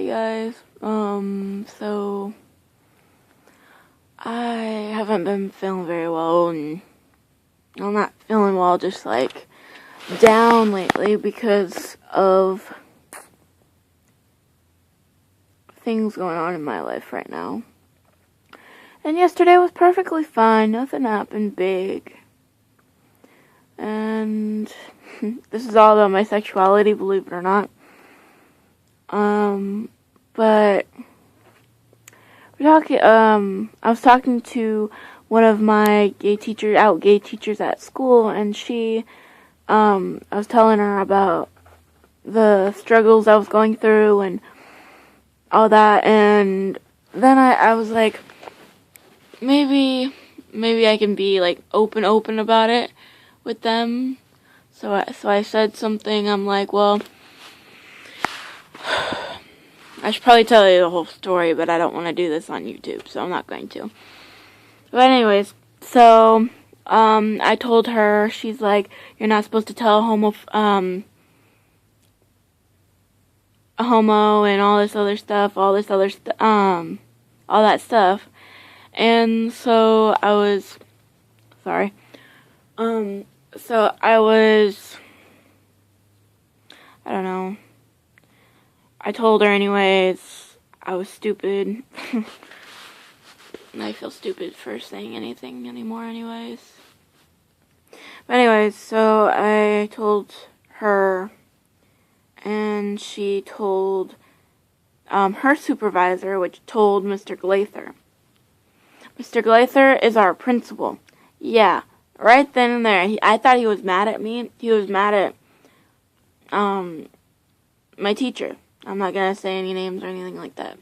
guys. So I haven't been feeling very well, and I'm not feeling well, just like down lately because of things going on in my life right now. And yesterday was perfectly fine. Nothing happened big. And this is all about my sexuality, believe it or not. But I was talking to one of my gay teachers at school, and I was telling her about the struggles I was going through and all that, and then I was like, maybe I can be like open about it with them. So I said something. I'm like, well, I should probably tell you the whole story, but I don't want to do this on YouTube, so I'm not going to. But anyways, so I told her, she's like, you're not supposed to tell a homo and all that stuff. And so I was sorry. So I don't know. I told her anyways. I was stupid. I feel stupid for saying anything anymore anyways. But anyways, so I told her, and she told her supervisor, which told Mr. Glather. Mr. Glather is our principal. Yeah, right then and there. I thought he was mad at me. He was mad at my teacher. I'm not gonna say any names or anything like that.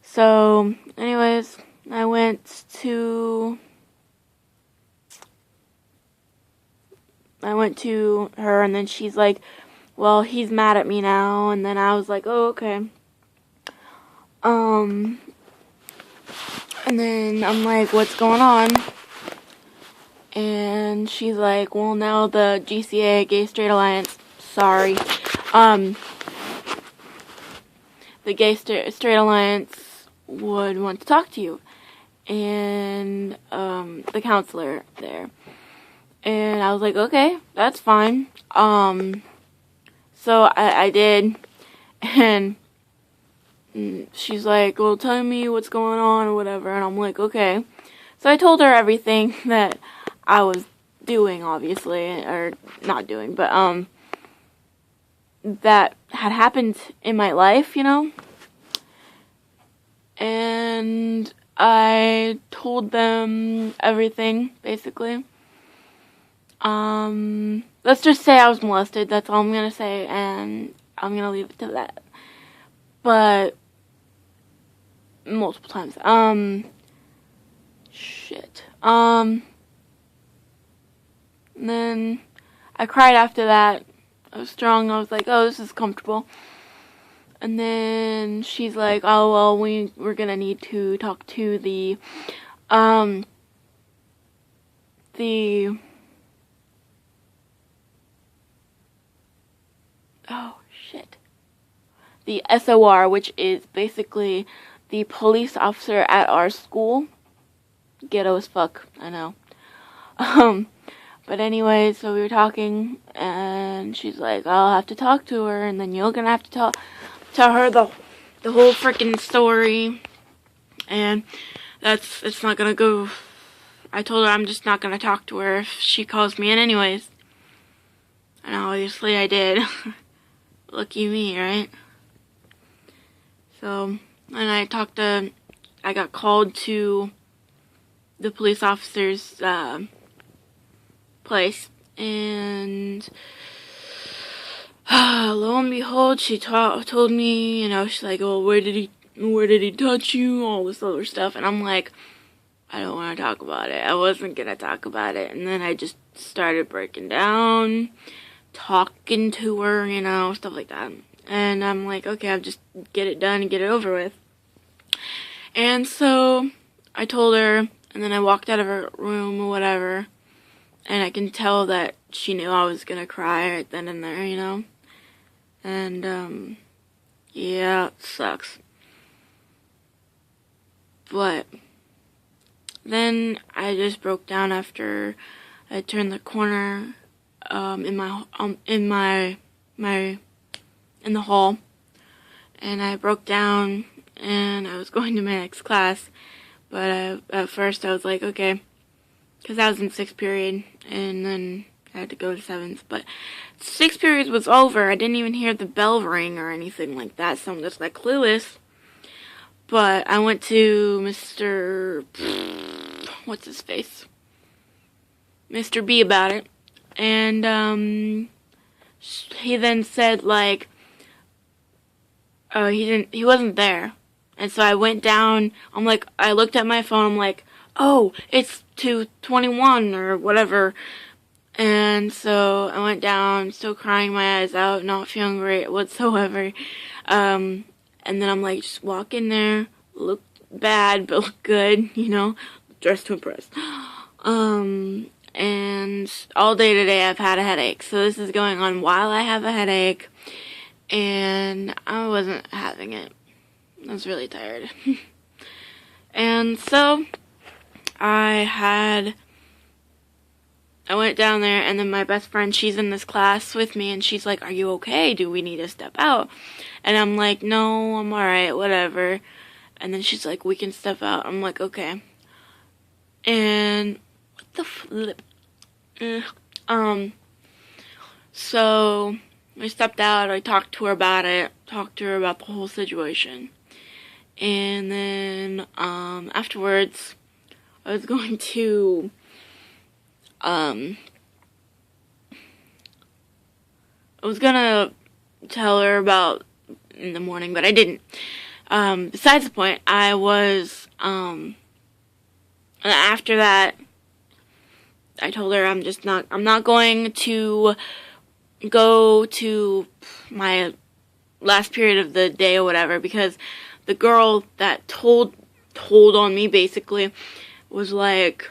So, anyways, I went to her, and then she's like, well, he's mad at me now. And then I was like, oh, okay. And then I'm like, what's going on? And she's like, well, now the GCA, Gay Straight Alliance, the Gay Straight Alliance would want to talk to you. And the counselor there. And I was like, okay, that's fine. So I did. And she's like, well, tell me what's going on or whatever. And I'm like, okay. So I told her everything that I was doing, obviously, or not doing, but that had happened in my life, you know. And I told them everything, basically. Let's just say I was molested. That's all I'm gonna say, and I'm gonna leave it to that. But multiple times. Shit. And then I cried after that. I was strong. I was like, oh, this is comfortable. And then she's like, oh, well, we're gonna need to talk to the SOR, which is basically the police officer at our school. Ghetto as fuck, I know. But anyway, so we were talking, and she's like, I'll have to talk to her, and then you're gonna have to tell her the whole freaking story. And it's not gonna go. I told her I'm just not gonna talk to her if she calls me in anyways. And obviously I did. Lucky me, right? So, and I got called to the police officer's place, and lo and behold, she told me, you know, she's like, oh, where did he touch you, all this other stuff, and I'm like, I don't want to talk about it. I wasn't gonna talk about it, and then I just started breaking down, talking to her, you know, stuff like that. And I'm like, okay, I'll just get it done and get it over with. And so I told her, and then I walked out of her room or whatever, and I can tell that she knew I was gonna cry right then and there, you know. And Yeah, it sucks. But then I just broke down after I turned the corner in the hall, and I broke down and I was going to my next class, but at first I was like, okay, because I was in 6th period and then I had to go to 7th, but 6th period was over. I didn't even hear the bell ring or anything like that, so I'm just like clueless. But I went to Mr. What's his face? Mr. B about it. And he then said like he wasn't there. And so I went down, I looked at my phone, I'm like, oh, it's 2:21 or whatever. And so I went down, still crying my eyes out, not feeling great whatsoever. And then I'm like, just walk in there, look bad, but look good, dressed to impress. And all day today I've had a headache. So this is going on while I have a headache. And I wasn't having it. I was really tired. And so I went down there, and then my best friend, she's in this class with me, and she's like, are you okay? Do we need to step out? And I'm like, no, I'm alright, whatever. And then she's like, we can step out. I'm like, okay. And what the flip? So we stepped out, I talked to her about it, talked to her about the whole situation. And then afterwards, I was going to I was gonna tell her about in the morning, but I didn't. Besides the point, I was, after that, I told her I'm not going to go to my last period of the day or whatever, because the girl that told on me basically was like,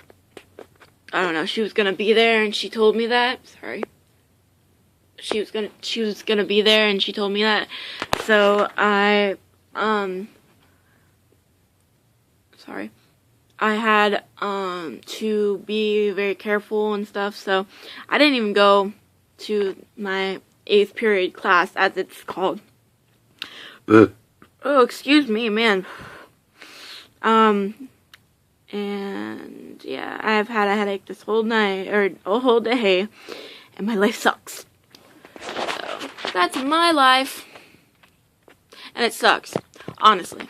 I don't know, she was gonna be there and she told me that. Sorry. She was gonna be there and she told me that. So I had to be very careful and stuff, so I didn't even go to my 8th period class, as it's called. Oh, excuse me, man. And yeah, I've had a headache this whole night, or a whole day, and my life sucks. So, that's my life. And it sucks, honestly.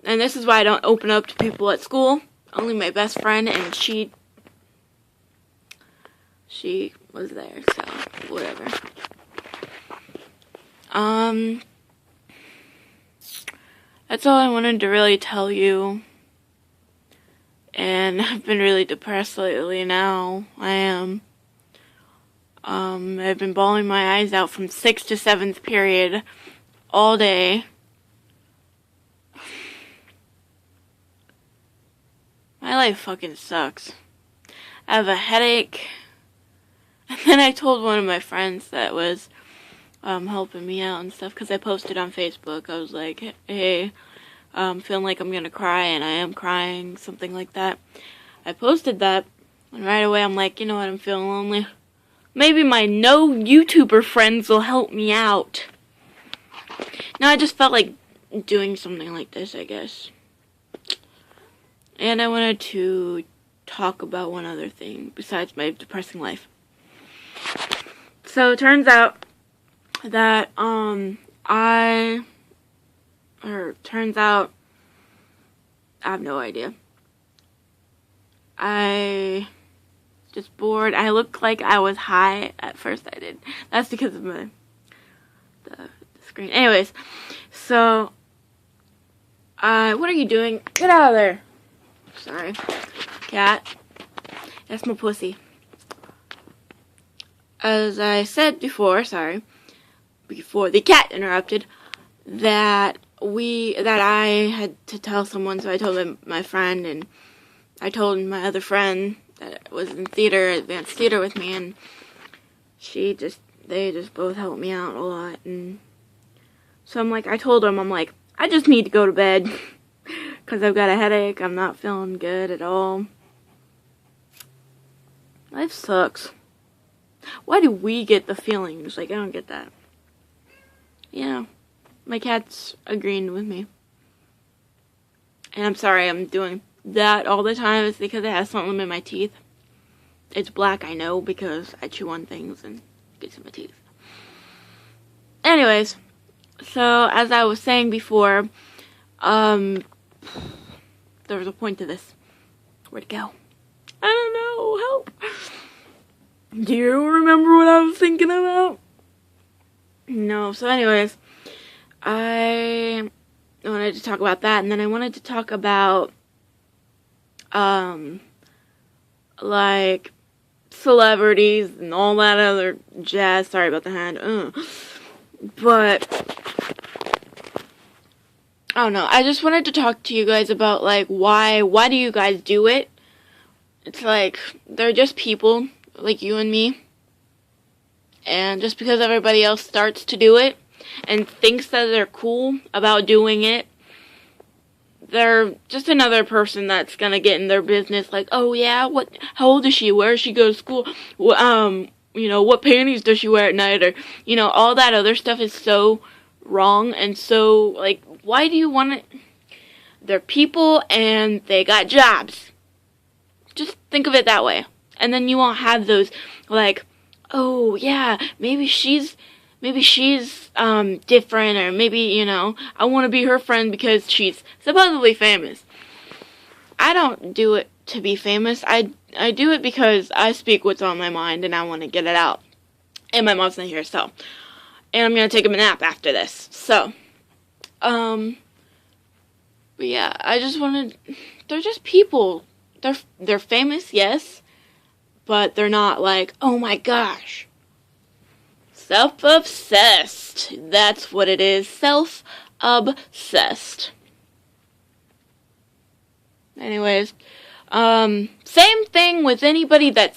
And this is why I don't open up to people at school. Only my best friend, and she was there, so whatever. That's all I wanted to really tell you. And I've been really depressed lately now. I am. I've been bawling my eyes out from 6th to 7th period all day. My life fucking sucks. I have a headache. And then I told one of my friends that was helping me out and stuff, because I posted on Facebook. I was like, hey, I'm feeling like I'm gonna cry, and I am crying, something like that. I posted that, and right away I'm like, you know what, I'm feeling lonely. Maybe my no YouTuber friends will help me out. Now I just felt like doing something like this, I guess. And I wanted to talk about one other thing besides my depressing life. So it turns out that I have no idea. I just bored. I looked like I was high at first. I did. That's because of the screen. Anyways, so what are you doing? Get out of there. Sorry, cat. That's my pussy. As I said before, before the cat interrupted, that I had to tell someone, so I told my friend, and I told my other friend that was in advanced theater with me, and they just both helped me out a lot, and So I'm like, I told him, I'm like, I just need to go to bed because I've got a headache. I'm not feeling good at all. Life sucks. Why do we get the feelings? Like, I don't get that. Yeah, my cat's agreeing with me. And I'm sorry I'm doing that all the time. It's because it has something in my teeth. It's black, I know, because I chew on things and it gets in my teeth. Anyways, so as I was saying before, there was a point to this. Where'd it go? I don't know. Help. Do you remember what I was thinking about? No. So anyways, I wanted to talk about that, and then I wanted to talk about, like, celebrities and all that other jazz. Sorry about the hand. But, I don't know. I just wanted to talk to you guys about, like, why do you guys do it? It's like, they're just people, like you and me. And just because everybody else starts to do it and thinks that they're cool about doing it, they're just another person that's gonna get in their business. Like, oh yeah, how old is she? Where does she go to school? What panties does she wear at night? Or, all that other stuff is so wrong. And so, like, why do you want it? They're people and they got jobs. Just think of it that way. And then you won't have those, like, oh yeah, maybe she's different, or maybe, I want to be her friend because she's supposedly famous. I don't do it to be famous. I do it because I speak what's on my mind and I want to get it out. And my mom's not here, so. And I'm going to take a nap after this. So, but yeah, they're just people. They're famous, yes, but they're not like, oh my gosh. Self-obsessed. That's what it is. Self-obsessed. Anyways, same thing with anybody that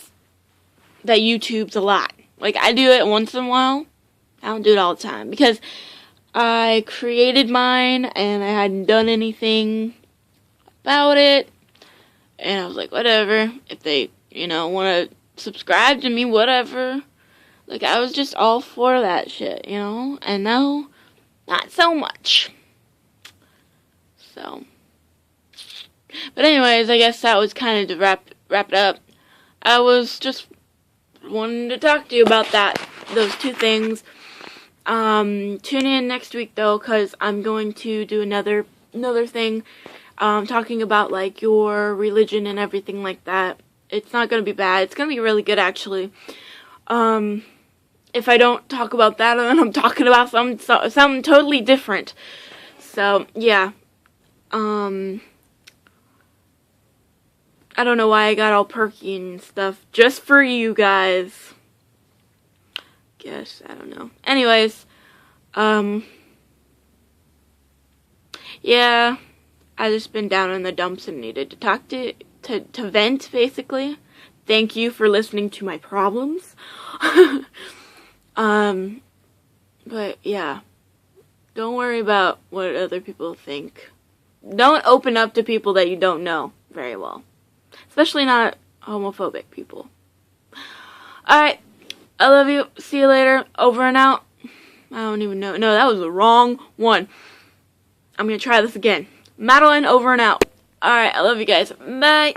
YouTubes a lot. Like, I do it once in a while. I don't do it all the time because I created mine and I hadn't done anything about it. And I was like, whatever. If they, want to subscribe to me, whatever. Like, I was just all for that shit, And now, not so much. So. But anyways, I guess that was kind of to wrap it up. I was just wanting to talk to you about those two things. Tune in next week, though, because I'm going to do another thing. Talking about, like, your religion and everything like that. It's not going to be bad. It's going to be really good, actually. If I don't talk about that, then I'm talking about something totally different. So, yeah. I don't know why I got all perky and stuff. Just for you guys. Guess, I don't know. Anyways, yeah. I just been down in the dumps and needed to talk to vent, basically. Thank you for listening to my problems. But yeah, don't worry about what other people think. Don't open up to people that you don't know very well. Especially not homophobic people. Alright, I love you. See you later. Over and out. I don't even know. No, that was the wrong one. I'm gonna try this again. Madeline, over and out. Alright, I love you guys. Bye.